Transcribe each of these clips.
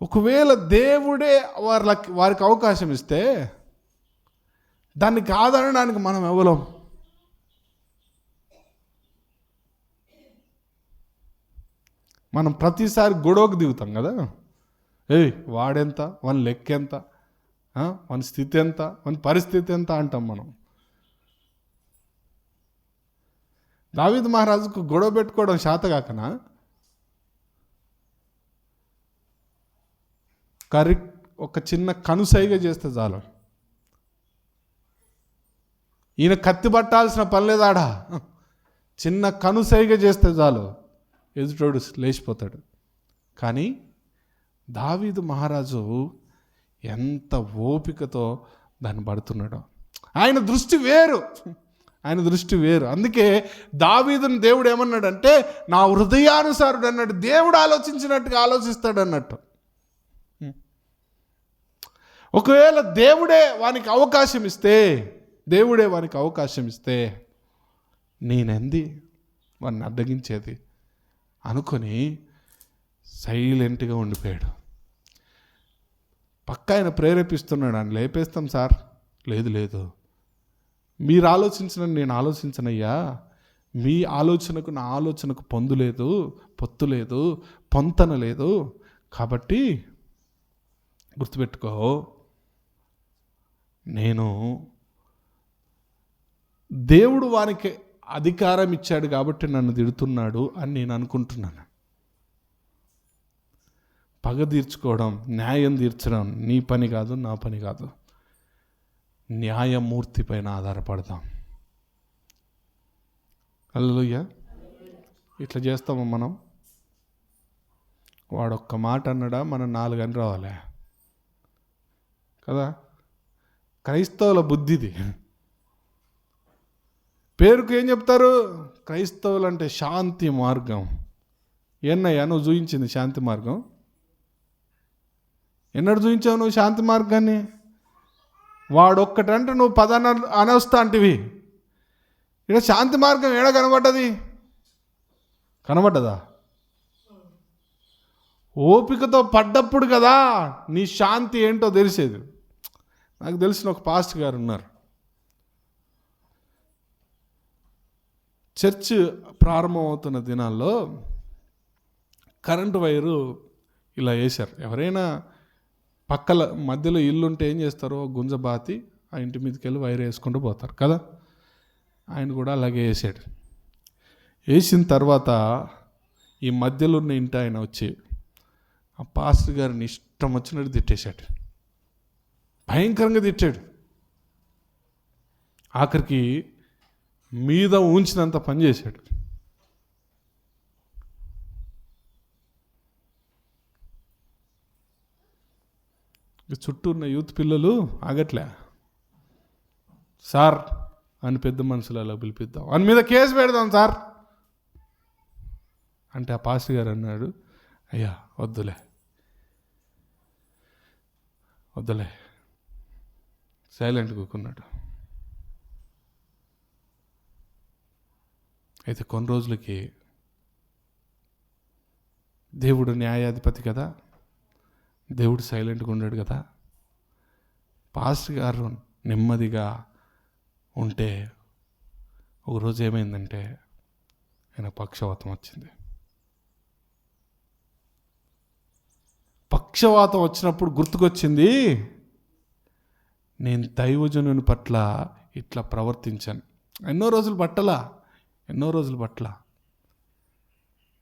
ఒకవేళ దేవుడే వారికి అవకాశం ఇస్తే దాన్ని కాదనడానికి మనం ఎవరం? మనం ప్రతిసారి గొడవకు దిగుతాం కదా. వాడెంత, వాని లెక్క ఎంత, వాని స్థితి ఎంత, వాని పరిస్థితి ఎంత అంటాం మనం. దావీదు మహారాజుకు గొడవ పెట్టుకోవడం శాతగాకనా? ఒక చిన్న కనుసైగ చేస్తే చాలు, ఈయన కత్తి పట్టాల్సిన పని లేదాడా, చిన్న కనుసైగ చేస్తే చాలు ఎదుటోడు లేచిపోతాడు. కానీ దావీదు మహారాజు ఎంత ఓపికతో దాన్ని పడుతున్నాడో. ఆయన దృష్టి వేరు. అందుకే దావీదుని దేవుడు ఏమన్నాడంటే, నా హృదయానుసారుడు అన్నాడు. దేవుడు ఆలోచించినట్టుగా ఆలోచిస్తాడు అన్నట్టు. ఒకవేళ దేవుడే వానికి అవకాశం ఇస్తే నేనంది వాడిని అడ్డగించేది అనుకొని సైలెంట్గా ఉండిపోయాడు. పక్క ఆయన ప్రేరేపిస్తున్నాడు, అని లేపేస్తాం సార్. లేదు, మీరు ఆలోచించిన నేను ఆలోచించనయ్యా. మీ ఆలోచనకు నా ఆలోచనకు పొత్తు లేదు, పొంతన లేదు. కాబట్టి గుర్తుపెట్టుకో, నేను దేవుడు వానికి అధికారం ఇచ్చాడు కాబట్టి నన్ను తిడుతున్నాడు అని నేను అనుకుంటున్నాను. పగ తీర్చుకోవడం, న్యాయం తీర్చడం నీ పని కాదు, నా పని కాదు. న్యాయమూర్తి పైన ఆధారపడదాం. హల్లెలూయా. ఇట్లా చేస్తాము మనం. వాడొక్క మాట అన్నాడా, మనం 4 అని రావాలి కదా. క్రైస్తవుల బుద్ధిది. పేరుకు ఏం చెప్తారు? క్రైస్తవులు అంటే శాంతి మార్గం. ఏన్నయ్యా నువ్వు చూపించింది శాంతి మార్గం? ఎన్నడు చూపించావు నువ్వు శాంతి మార్గాన్ని? వాడొక్కటంటే నువ్వు 10 అనొస్తా అంటివి. ఇక్కడ శాంతి మార్గం ఏడ కనబడ్డదా? ఓపికతో పడ్డప్పుడు కదా నీ శాంతి ఏంటో తెలిసేది. నాకు తెలిసిన ఒక పాస్టర్ గారు ఉన్నారు. చర్చ్ ప్రారంభమవుతున్న దినాల్లో కరెంటు వైరు ఇలా వేశారు. ఎవరైనా పక్కల మధ్యలో ఇల్లు ఉంటే ఏం చేస్తారో గుంజబాతి ఆ ఇంటి మీదకి వెళ్ళి వైర్ వేసుకుంటూ పోతారు కదా. ఆయన కూడా అలాగే వేసాడు. వేసిన తర్వాత ఈ మధ్యలో ఉన్న ఇంటి ఆయన వచ్చి ఆ పాస్టర్ గారిని ఇష్టం వచ్చినట్టు తిట్టేశాడు. భయంకరంగా తిట్టాడు. ఆఖరికి మీద ఉంచినంత పని చేశాడు. చుట్టూ ఉన్న యూత్ పిల్లలు ఆగట్లే. సార్ అని పెద్ద మనుషులు అలా పిలిపిద్దాం, అని మీద కేసు పెడదాం సార్ అంటే ఆ పాస్టర్ గారు అన్నాడు, అయ్యా వద్దులే సైలెంట్ కూకున్నాడు. అయితే కొన్ని రోజులకి దేవుడు న్యాయాధిపతి కదా, దేవుడు సైలెంట్గా ఉన్నాడు కదా. పాస్టర్ గారు నెమ్మదిగా ఉంటే ఒకరోజు ఏమైందంటే ఆయన పక్షవాతం వచ్చింది. పక్షవాతం వచ్చినప్పుడు గుర్తుకొచ్చింది, నేను దైవజనుని పట్ల ఇట్లా ప్రవర్తించాను. ఎన్నో రోజులు పట్ల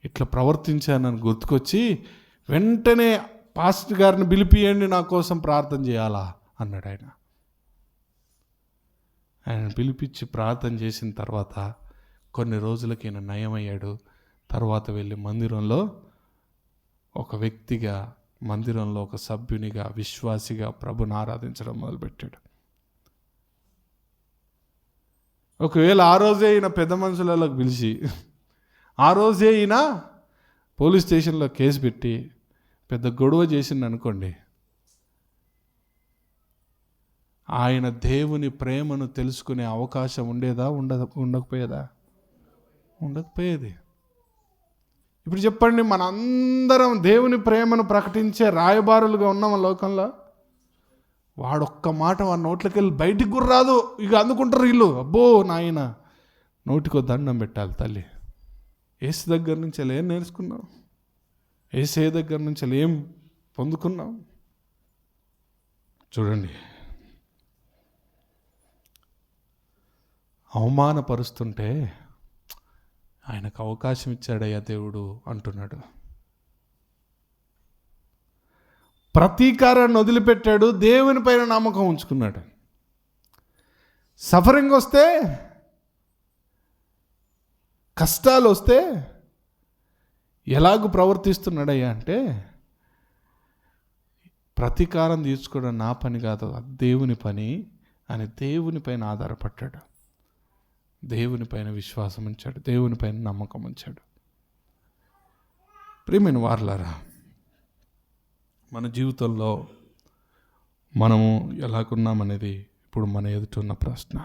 ఇట్లా ప్రవర్తించానని గుర్తుకొచ్చి వెంటనే పాస్టర్ గారిని పిలిపియండి, నా కోసం ప్రార్థన చేయాలా అన్నాడు. ఆయన పిలిపించి ప్రార్థన చేసిన తర్వాత కొన్ని రోజులకి ఆయన నయమయ్యాడు. తర్వాత వెళ్ళి మందిరంలో ఒక వ్యక్తిగా, మందిరంలో ఒక సభ్యునిగా, విశ్వాసిగా ప్రభుని ఆరాధించడం మొదలుపెట్టాడు. ఒకవేళ ఆ రోజే ఈయన పెద్ద మనుషులలోకి పిలిచి ఆ రోజే ఈయన పోలీస్ స్టేషన్లో కేసు పెట్టి పెద్ద గొడవ చేసింది అనుకోండి, ఆయన దేవుని ప్రేమను తెలుసుకునే అవకాశం ఉండేదా? ఉండకపోయేది. ఇప్పుడు చెప్పండి, మనందరం దేవుని ప్రేమను ప్రకటించే రాయబారులుగా ఉన్నాం లోకంలో. వాడొక్క మాట వాడి నోట్లోకి వెళ్ళి బయటికి కూడా రాదు. ఇక అందుకుంటారు వీళ్ళు. అబ్బో నాయన, నోటికో దండం పెట్టాలి తల్లి. ఏసు దగ్గర నుంచి అలా ఏం నేర్చుకున్నావు? ఏసే దగ్గర నుంచి అలా ఏం పొందుకున్నావు? చూడండి, అవమానపరుస్తుంటే ఆయనకు అవకాశం ఇచ్చాడయ్యా దేవుడు అంటున్నాడు. ప్రతీకారాన్ని వదిలిపెట్టాడు, దేవుని పైన నమ్మకం ఉంచుకున్నాడు. సఫరింగ్ వస్తే, కష్టాలు వస్తే ఎలాగూ ప్రవర్తిస్తున్నాడయ్యా అంటే, ప్రతీకారం తీర్చుకోవడం నా పని కాదు, దేవుని పని అని దేవుని పైన ఆధారపడ్డాడు. దేవుని పైన విశ్వాసం ఉంచాడు, దేవుని పైన నమ్మకం ఉంచాడు. ప్రియమైన వారలారా, మన జీవితంలో మనము ఎలాగున్నామనేది ఇప్పుడు మన ఎదుట ఉన్న ప్రశ్న.